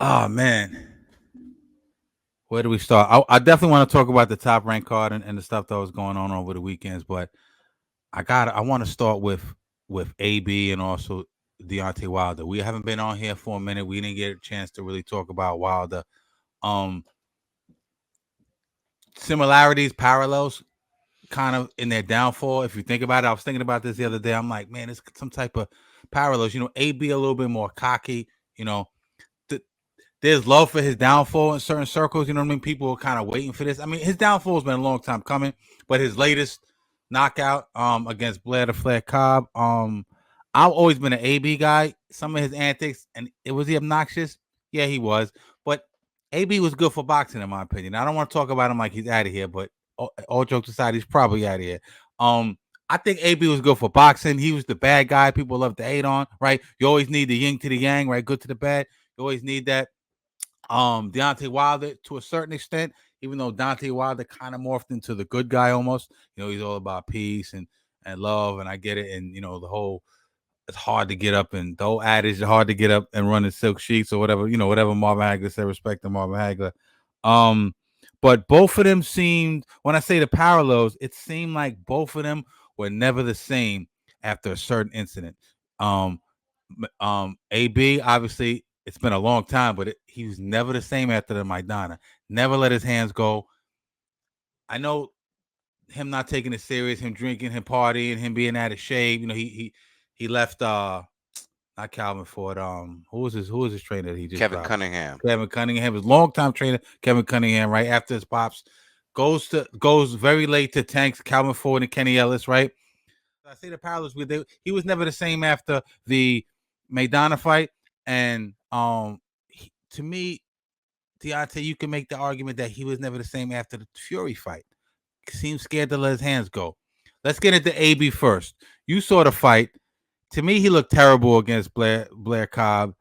Oh man, where do we start? I definitely want to talk about the top ranked card and the stuff that was going on over the weekends, but I want to start with AB and also Deontay Wilder. We haven't been on here for a minute. We didn't get a chance to really talk about Wilder. Um, Similarities, parallels, kind of in their downfall. If you think about it, I was thinking about this the other day. I'm like, man, it's some type of parallels. AB a little bit more cocky. You know, th- there's love for his downfall in certain circles. You know what I mean? People are kind of waiting for this. I mean, his downfall has been a long time coming, but his latest knockout against Blair Cobb. I've always been an AB guy. Some of his antics, and was he obnoxious? Yeah, he was. But AB was good for boxing, in my opinion. I don't want to talk about him like he's out of here, but all jokes aside, he's probably out of here. I think AB was good for boxing. He was the bad guy people love to hate on, right? You always need the yin to the yang, right? Good to the bad. You always need that. Deontay Wilder to a certain extent, even though Deontay Wilder kind of morphed into the good guy almost. He's all about peace and love, and I get it. And the whole it's hard to get up and the whole adage is hard to get up and run in silk sheets or whatever, whatever Marvin Hagler said, respect to Marvin Hagler. Um, but both of them seemed, when I say the parallels, it seemed like both of them were never the same after a certain incident. Um, AB, obviously, it's been a long time, but he was never the same after the Maidana. Never let his hands go. I know him not taking it serious, him drinking, him partying, him being out of shape. He left not Calvin Ford. Who was his trainer that he just Kevin dropped? Cunningham. Kevin Cunningham, his longtime trainer, Kevin Cunningham, right after his pops, goes very late to tanks Calvin Ford and Kenny Ellis, right? I say the parallels with he was never the same after the Maidana fight, and to me, Deontay, you can make the argument that he was never the same after the Fury fight. Seems scared to let his hands go. Let's get into AB first. You saw the fight. To me, he looked terrible against Blair Cobb.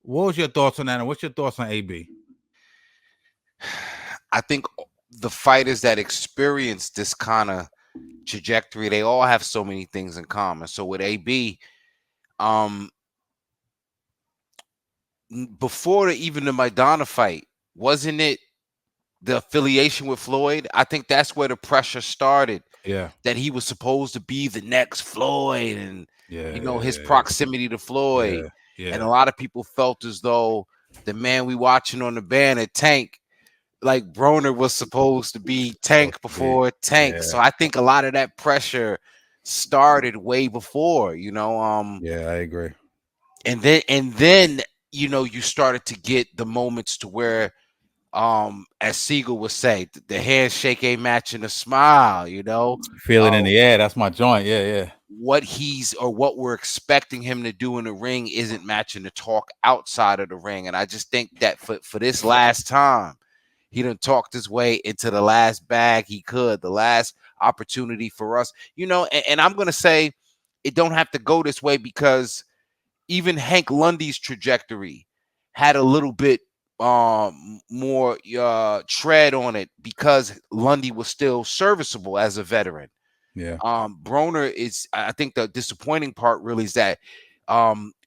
What was your thoughts on that? And what's your thoughts on AB? I think the fighters that experience this kind of trajectory, they all have so many things in common. So with AB, um, before even the Maidana fight, wasn't it the affiliation with Floyd? I think that's where the pressure started. Yeah. That he was supposed to be the next Floyd, and Yeah, his yeah, proximity to Floyd, yeah, and yeah. a lot of people felt as though the man we watching on the banner, Tank, like Broner was supposed to be Supposed Tank to be. before Tank. Yeah, So I think a lot of that pressure started way before, yeah, I agree. and then you started to get the moments to where, as Siegel would say, the handshake ain't matching the smile, Feel it uh, in the air. That's my joint. Yeah, yeah. what we're expecting him to do in the ring isn't matching the talk outside of the ring. And I just think that for this last time, he done talked his way into the last bag he could, the last opportunity for us, and I'm gonna say it don't have to go this way, because even Hank Lundy's trajectory had a little bit more tread on it, because Lundy was still serviceable as a veteran. Yeah. Broner is, I think the disappointing part really is that,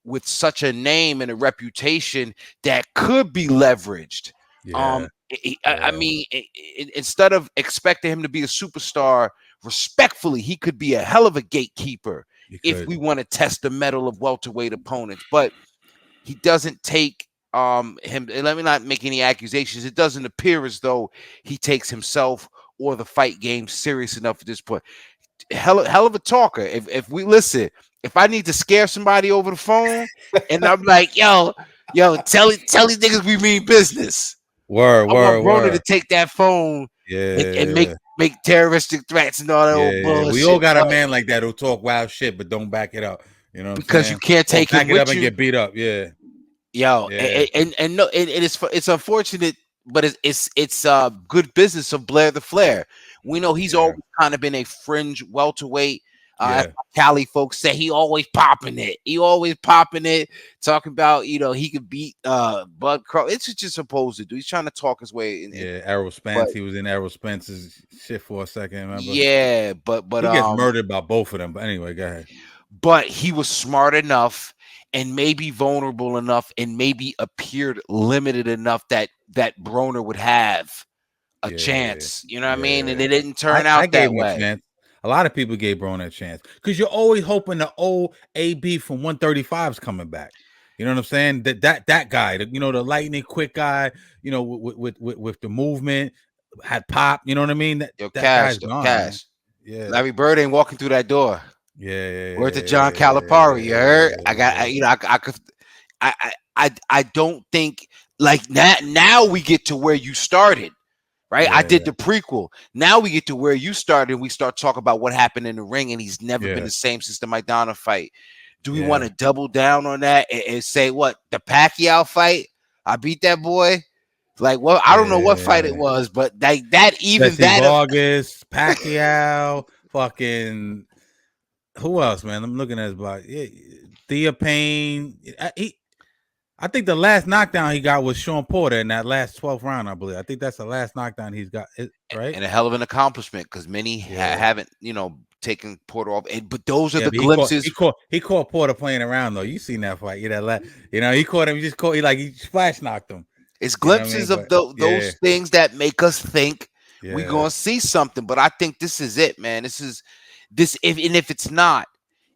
with such a name and a reputation that could be leveraged, Yeah. I Yeah. mean, instead of expecting him to be a superstar, respectfully, he could be a hell of a gatekeeper You if could. we want to test the metal of welterweight opponents. But he doesn't take him, and let me not make any accusations. It doesn't appear as though he takes himself or the fight game serious enough at this point. Hell of a talker. If we listen, if I need to scare somebody over the phone, and I'm like, yo, tell these niggas we mean business. Word, I want word, Broner to word. take that phone and Yeah. make terroristic threats and all that old Yeah. We all bullshit. got a But man like that who talk wild shit but don't back it up. You know what I'm because you saying? can't Or take him back it up with and you, get beat up. Yeah. yo, Yeah. and no, it's unfortunate, but it's good business of Blair the Flair. We know he's Yeah. always kind of been a fringe welterweight. As Yeah. Cali folks say, he always popping it. He always popping it, talking about he could beat Bud Crow. It's what you're supposed to do. He's trying to talk his way in, Yeah. Errol but Spence. He was in Errol Spence's shit for a second, remember? yeah, but He gets murdered by both of them. But anyway, go ahead. but he was smart enough and maybe vulnerable enough and maybe appeared limited enough that Broner would have a Yeah, chance. You know what I mean? And yeah. it didn't I turn I out gave that him a way. chance. A lot of people gave Broner a chance because you're always hoping the old AB from 135 is coming back. You know what I'm saying? That guy, the lightning quick guy, with the movement, had pop. You know what I mean? That Yo, that guy's Cash, gone, man. Cash. Yeah, Larry Bird ain't walking through that door. yeah, Where's the John Calipari? You heard? I got, yeah, I could, I don't think like now we get to where you started, right? I did yeah, the prequel. Now we get to where you started and we start talking about what happened in the ring and he's never been yeah, the same since the Maidana fight. Do we want yeah, to double down on that and say what the Pacquiao fight? I beat that boy. Like, well, I don't know what fight it yeah. was, but like that, even Jesse that, Vargas, Pacquiao, fucking who else, man? I'm looking at his block. Yeah, Thea Payne. I think the last knockdown he got was Sean Porter in that last 12th round, I believe. I think that's the last knockdown he's got, right? and a hell of an accomplishment because many Yeah. haven't, taken Porter off. But those are Yeah, the but he glimpses. caught he caught Porter playing around though. You seen that fight? Yeah, that last, he caught him. He just caught. He splash knocked him. It's You know what I mean? glimpses of But yeah, those things that make us think we're yeah, gonna see something. But I think this is it, man. This is this. If it's not,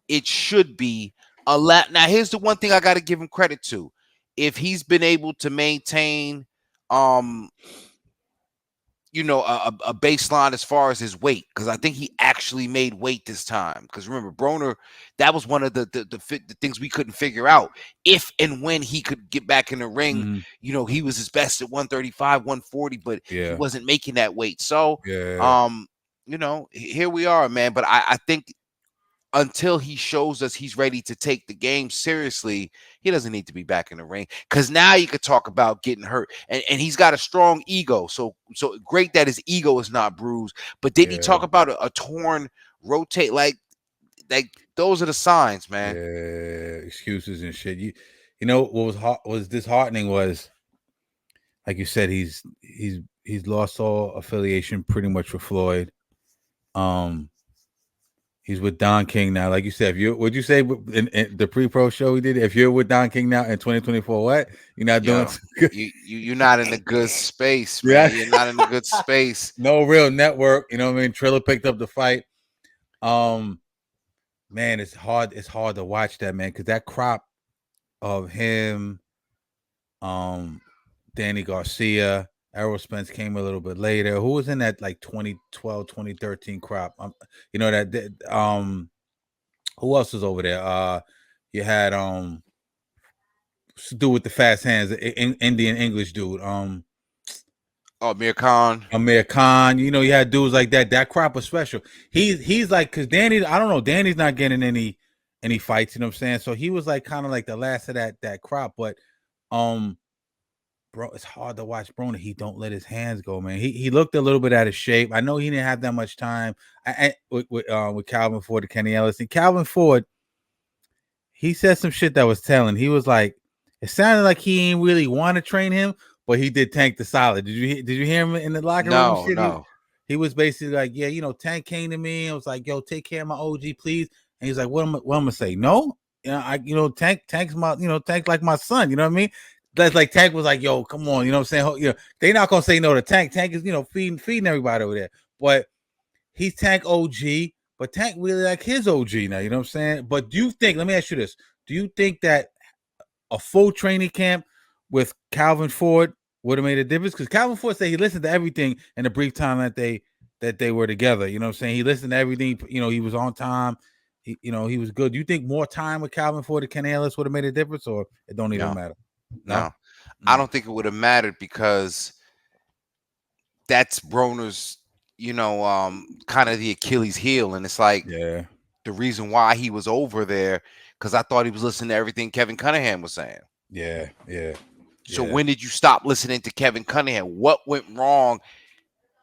it should be a lot. Now, here's the one thing I got to give him credit to: if he's been able to maintain, um, a baseline as far as his weight, because I think he actually made weight this time. Because remember, Broner, that was one of the things we couldn't figure out if and when he could get back in the ring. mm-hmm. He was his best at 135, 140, but he Yeah, wasn't making that weight. So, yeah, here we are, man. But I think until he shows us he's ready to take the game seriously, he doesn't need to be back in the ring. Because now you could talk about getting hurt, and he's got a strong ego. So great that his ego is not bruised. But didn't he yeah, talk about a torn rotate? Like those are the signs, man. yeah. Excuses and shit. You know what was disheartening was, like you said, he's lost all affiliation pretty much with Floyd. Um, he's with Don King now. Like you said, would you say in the pre-pro show we did? If you're with Don King now in 2024, what you're not doing? Yo, you're not in a good space, Yeah, man. You're not in a good space. no real network. You know what I mean? Triller picked up the fight. Man, it's hard. It's hard to watch that, man, because that crop of him, Danny Garcia, Errol Spence came a little bit later. Who was in that like 2012, 2013 crop? Who else was over there? You had dude with the fast hands, Indian English dude. Oh, Amir Khan. Amir Khan. You had dudes like that. That crop was special. He's like, because Danny, I don't know, Danny's not getting any fights. You know what I'm saying? So he was like kind of like the last of that crop. But bro, it's hard to watch Broner. He don't let his hands go, man. He looked a little bit out of shape. I know he didn't have that much time. With Calvin Ford and Kenny Ellis, and Calvin Ford, he said some shit that was telling. He was like, it sounded like he didn't really want to train him, but he did Tank the Solid. Did you hear him in the locker room and No, shit? no. He was basically like, yeah, Tank came to me and was like, yo, take care of my OG, please. And he's like, what am I gonna say? No, Tank's my, Tank's like my son. You know what I mean? That's like Tank was like, yo, come on, you know what I'm saying? They're not gonna say no to Tank. Tank is, feeding everybody over there. But he's Tank OG, but Tank really like his OG now, you know what I'm saying? But do you think, let me ask you this, do you think that a full training camp with Calvin Ford would have made a difference? Because Calvin Ford said he listened to everything in the brief time that they were together. You know what I'm saying? He listened to everything, he was on time. He was good. Do you think more time with Calvin Ford and Ken Ellis would have made a difference, or it don't even No, matter? No? no. I don't think it would have mattered because that's Broner's, kind of the Achilles heel. And it's like Yeah. the reason why he was over there, because I thought he was listening to everything Kevin Cunningham was saying. Yeah. Yeah. So Yeah. when did you stop listening to Kevin Cunningham? What went wrong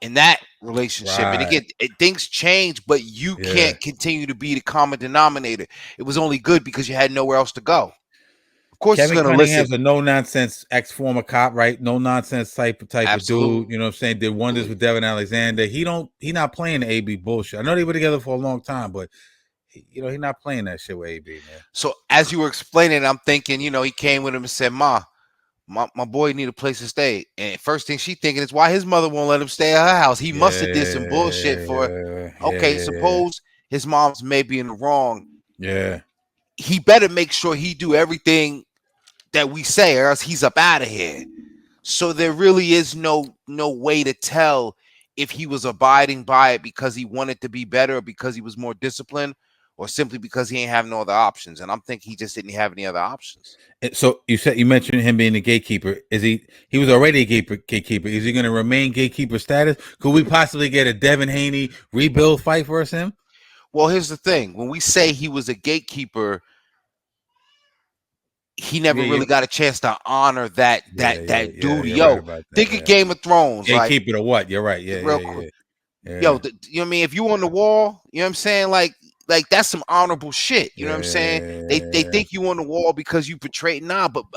in that relationship? And Right. again, things change, but you Yeah. can't continue to be the common denominator. It was only good because you had nowhere else to go. Of course, he's Kevin going to listen. Cunningham's a no nonsense ex former cop, right? No nonsense type of Absolutely. dude. You know what I'm saying? Did wonders with Devin Alexander. He not playing the AB bullshit. I know they were together for a long time, but he's not playing that shit with AB, man. So as you were explaining, I'm thinking, he came with him and said, my boy need a place to stay. And first thing she thinking is why his mother won't let him stay at her house. He must have did some bullshit okay, suppose his mom's maybe in the wrong. Yeah. He better make sure he do everything that we say, or else he's up out of here. So there really is no way to tell if he was abiding by it because he wanted to be better, or because he was more disciplined, or simply because he ain't have no other options. And I'm thinking he just didn't have any other options. So you mentioned him being the gatekeeper. Is he was already a gatekeeper? Is he going to remain gatekeeper status? Could we possibly get a Devin Haney rebuild fight versus him? Well, here's the thing: when we say he was a gatekeeper, he never really got a chance to honor that duty. Think of Game of Thrones. Gatekeeper to what? You're right. Yeah. Yo, you know what I mean? If you on the wall, you know what I'm saying? Like that's some honorable shit. You know what I'm saying? They think you on the wall because you portray but a lot